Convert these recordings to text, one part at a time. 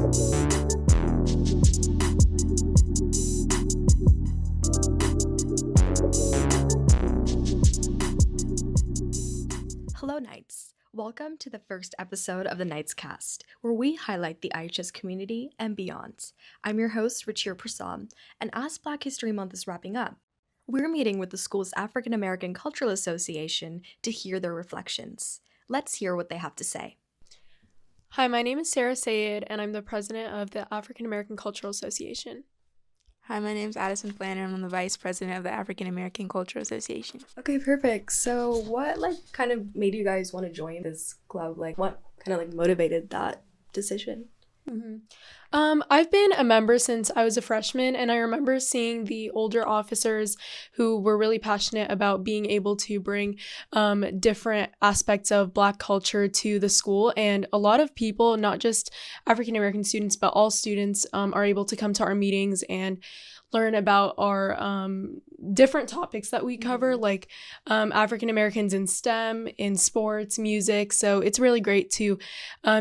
Hello, Knights. Welcome to the first episode of the KnightsCast, where we highlight the IHS community and beyond. I'm your host, Richir Prasad, and as Black History Month is wrapping up, we're meeting with the school's African American Cultural Association to hear their reflections. Let's hear what they have to say. Hi, my name is Sarah Sayed, and I'm the president of the African American Cultural Association. Hi, my name is Addison Flanner, and I'm the vice president of the African American Cultural Association. Okay, perfect. So what kind of made you guys want to join this club? What kind of motivated that decision? I've been a member since I was a freshman, and I remember seeing the older officers who were really passionate about being able to bring different aspects of Black culture to the school. And a lot of people, not just African American students, but all students are able to come to our meetings and learn about our different topics that we cover, like African Americans in STEM, in sports, music. So it's really great to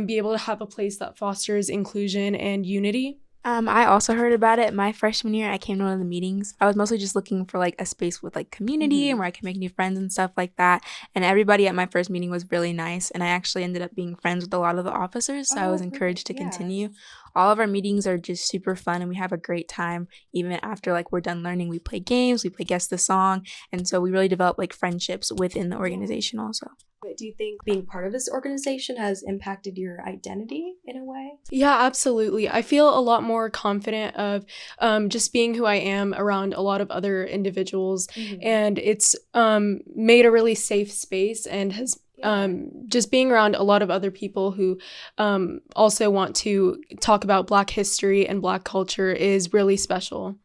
be able to have a place that fosters inclusion and unity. I also heard about it my freshman year. I came to one of the meetings. I was mostly just looking for a space with community and where I could make new friends and stuff like that. And everybody at my first meeting was really nice. And I actually ended up being friends with a lot of the officers. So I was encouraged to continue. All of our meetings are just super fun and we have a great time. Even after we're done learning, we play games, we play Guess the Song. And so we really develop friendships within the organization also. Do you think being part of this organization has impacted your identity in a way? Yeah, absolutely. I feel a lot more confident of just being who I am around a lot of other individuals. And it's made a really safe space and has just being around a lot of other people who also want to talk about Black history and Black culture is really special.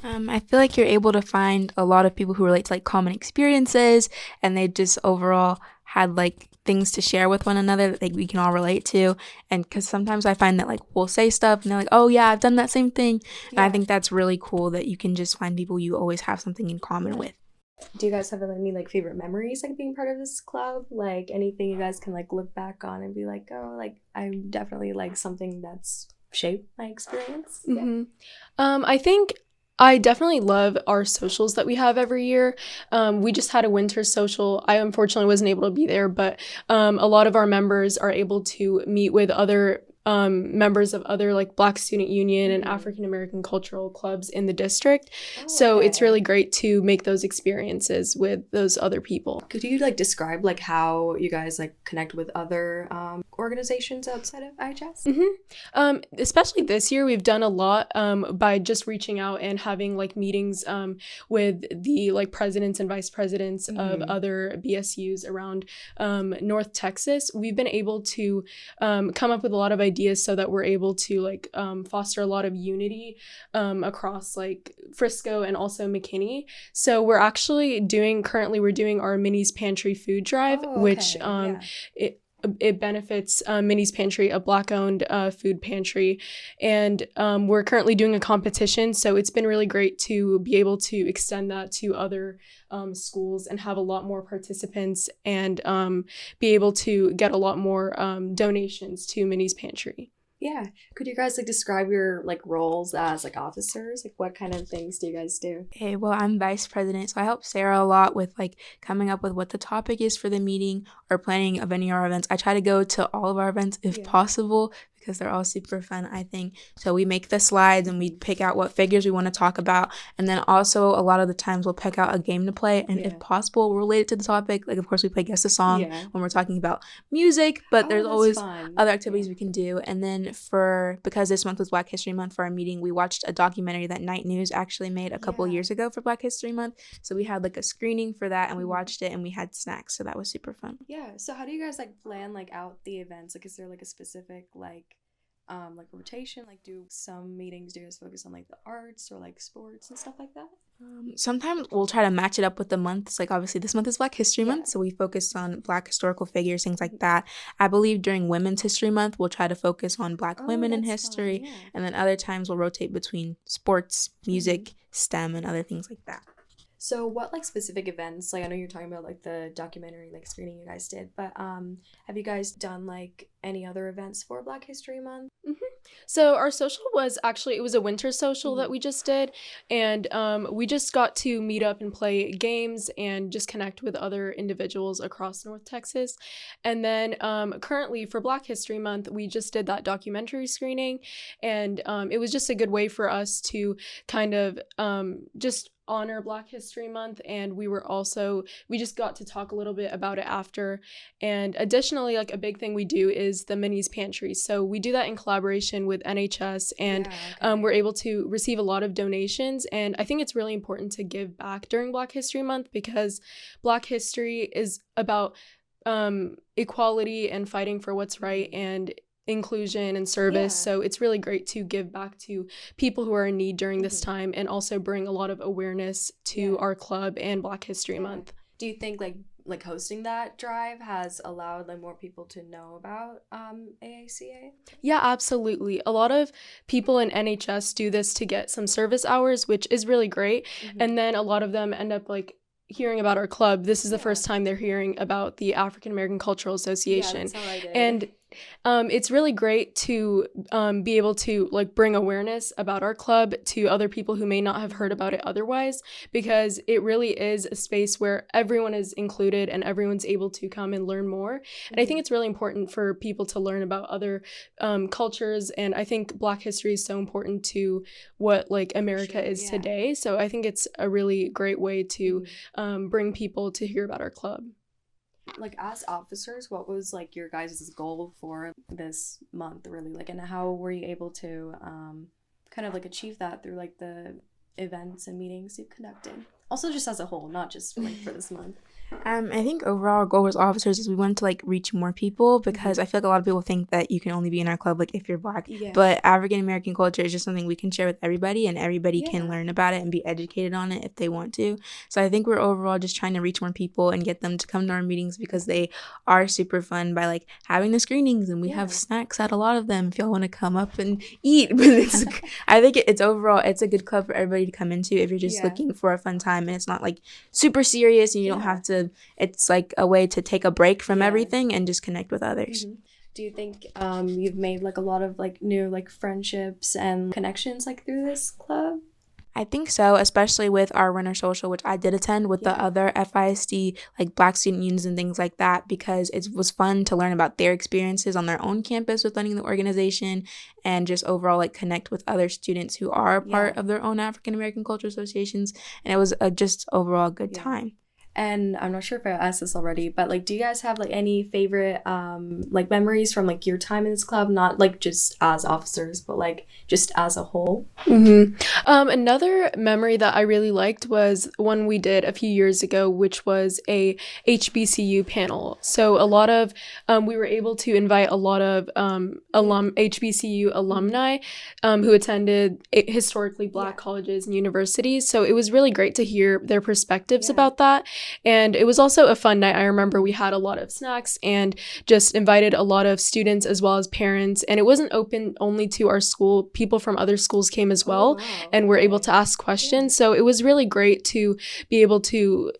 I feel like you're able to find a lot of people who relate to common experiences, and they just overall had things to share with one another that we can all relate to. And because sometimes I find that we'll say stuff and they're oh yeah, I've done that same thing. And I think that's really cool that you can just find people you always have something in common with. Do you guys have any favorite memories being part of this club? Anything you guys can look back on and be I'm definitely something that's shaped my experience? I think I definitely love our socials that we have every year. We just had a winter social. I unfortunately wasn't able to be there, but a lot of our members are able to meet with other members of other Black Student Union and African American cultural clubs in the district. So it's really great to make those experiences with those other people. Could you describe how you guys connect with other organizations outside of IHS? Especially this year, we've done a lot by just reaching out and having meetings with the presidents and vice presidents of other BSUs around North Texas. We've been able to come up with a lot of ideas so that we're able to foster a lot of unity across Frisco and also McKinney. So we're actually currently doing our Minnie's Pantry food drive, which it benefits Minnie's Pantry, a Black-owned food pantry, and we're currently doing a competition, so it's been really great to be able to extend that to other schools and have a lot more participants and be able to get a lot more donations to Minnie's Pantry. Yeah. Could you guys describe your roles as officers? What kind of things do you guys do? Okay, well, I'm vice president, so I help Sarah a lot with coming up with what the topic is for the meeting or planning of any of our events. I try to go to all of our events if possible because they're all super fun, I think. So we make the slides and we pick out what figures we want to talk about. And then also a lot of the times we'll pick out a game to play. And if possible, relate it to the topic. Of course, we play Guess the Song when we're talking about music, but there's always other activities we can do. And then because this month was Black History Month for our meeting, we watched a documentary that Night News actually made a couple years ago for Black History Month. So we had a screening for that and we watched it and we had snacks. So that was super fun. Yeah. So how do you guys plan out the events? Is there a specific rotation? Do some meetings do you guys focus on the arts or sports and stuff like that? Sometimes we'll try to match it up with the months. Obviously this month is Black History Month, so we focus on Black historical figures, things like that. I believe during Women's History Month we'll try to focus on Black women in history, and then other times we'll rotate between sports, music, STEM, and other things like that. So what like specific events, like I know you're talking about like the documentary like screening you guys did, but have you guys done like any other events for Black History Month? So our social was actually, it was a winter social that we just did, and we just got to meet up and play games and just connect with other individuals across North Texas. And then currently for Black History Month, we just did that documentary screening, and it was just a good way for us to kind of just honor Black History Month, and we just got to talk a little bit about it after. And additionally, like a big thing we do is the minis pantry, so we do that in collaboration with NHS, and we're able to receive a lot of donations. And I think it's really important to give back during Black History Month, because Black history is about equality and fighting for what's right and inclusion and service. So it's really great to give back to people who are in need during this time, and also bring a lot of awareness to our club and Black History Month. Do you think like hosting that drive has allowed like more people to know about AACA? Yeah, absolutely. A lot of people in NHS do this to get some service hours, which is really great. And then a lot of them end up like hearing about our club. This is the first time they're hearing about the African American Cultural Association. That's how I did. And it's really great to be able to like bring awareness about our club to other people who may not have heard about it otherwise, because it really is a space where everyone is included and everyone's able to come and learn more. And I think it's really important for people to learn about other cultures, and I think Black history is so important to what like America is today. So I think it's a really great way to bring people to hear about our club. Like as officers, what was like your guys' goal for this month really, like, and how were you able to kind of like achieve that through like the events and meetings you've conducted, also just as a whole, not just like for this month? I think overall our goal as officers is we wanted to like reach more people, because I feel like a lot of people think that you can only be in our club like if you're Black, but African American culture is just something we can share with everybody, and everybody can learn about it and be educated on it if they want to. So I think we're overall just trying to reach more people and get them to come to our meetings, because they are super fun by like having the screenings, and we have snacks at a lot of them if y'all want to come up and eat. But it's I think it's overall it's a good club for everybody to come into if you're just looking for a fun time, and it's not like super serious, and you don't have to. It's like a way to take a break from everything and just connect with others. Do you think you've made like a lot of like new like friendships and connections like through this club? I think so, especially with our winter social, which I did attend with the other FISD, like Black student unions and things like that, because it was fun to learn about their experiences on their own campus with running the organization, and just overall like connect with other students who are a part of their own African American cultural associations. And it was just overall a good time. And I'm not sure if I asked this already, but like, do you guys have like any favorite like memories from like your time in this club? Not like just as officers, but like just as a whole. Another memory that I really liked was one we did a few years ago, which was a HBCU panel. So a lot of we were able to invite a lot of HBCU alumni who attended historically Black colleges and universities. So it was really great to hear their perspectives about that. And it was also a fun night. I remember we had a lot of snacks and just invited a lot of students as well as parents. And it wasn't open only to our school. People from other schools came as well and were able to ask questions. So it was really great to be able to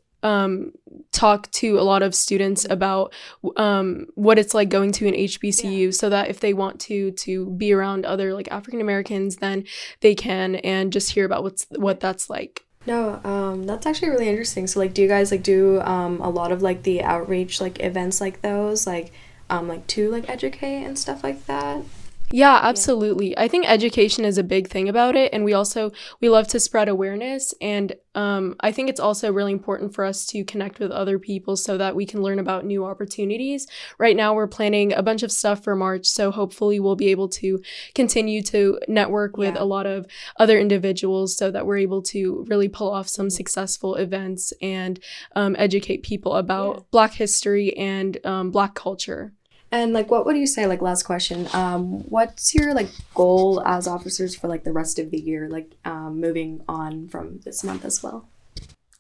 talk to a lot of students about what it's like going to an HBCU, so that if they want to be around other like African Americans, then they can, and just hear about what that's like. No, that's actually really interesting. So like, do you guys like do a lot of like the outreach like events like those, like to like educate and stuff like that? Yeah, absolutely. I think education is a big thing about it, and we love to spread awareness, and I think it's also really important for us to connect with other people so that we can learn about new opportunities. Right now we're planning a bunch of stuff for March, so hopefully we'll be able to continue to network with a lot of other individuals so that we're able to really pull off some successful events and educate people about Black history and Black culture. And like, what would you say, like, last question, what's your like goal as officers for like the rest of the year, like moving on from this month as well?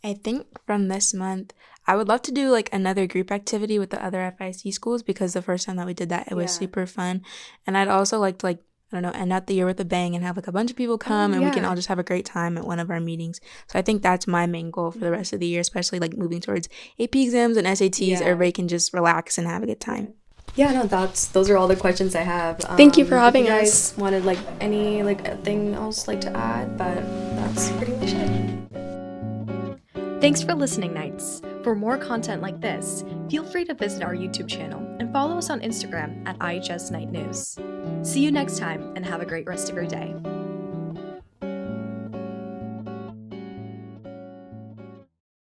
I think from this month, I would love to do like another group activity with the other FIC schools, because the first time that we did that, it was super fun. And I'd also like to like end out the year with a bang and have like a bunch of people come and we can all just have a great time at one of our meetings. So I think that's my main goal for the rest of the year, especially like moving towards AP exams and SATs. Everybody can just relax and have a good time. Yeah, no, those are all the questions I have. Thank you for having us. You us. guys wanted like any like thing else like to add, but that's pretty much it. Thanks for listening, Knights. For more content like this, feel free to visit our YouTube channel and follow us on Instagram at IHS Knight News. See you next time and have a great rest of your day.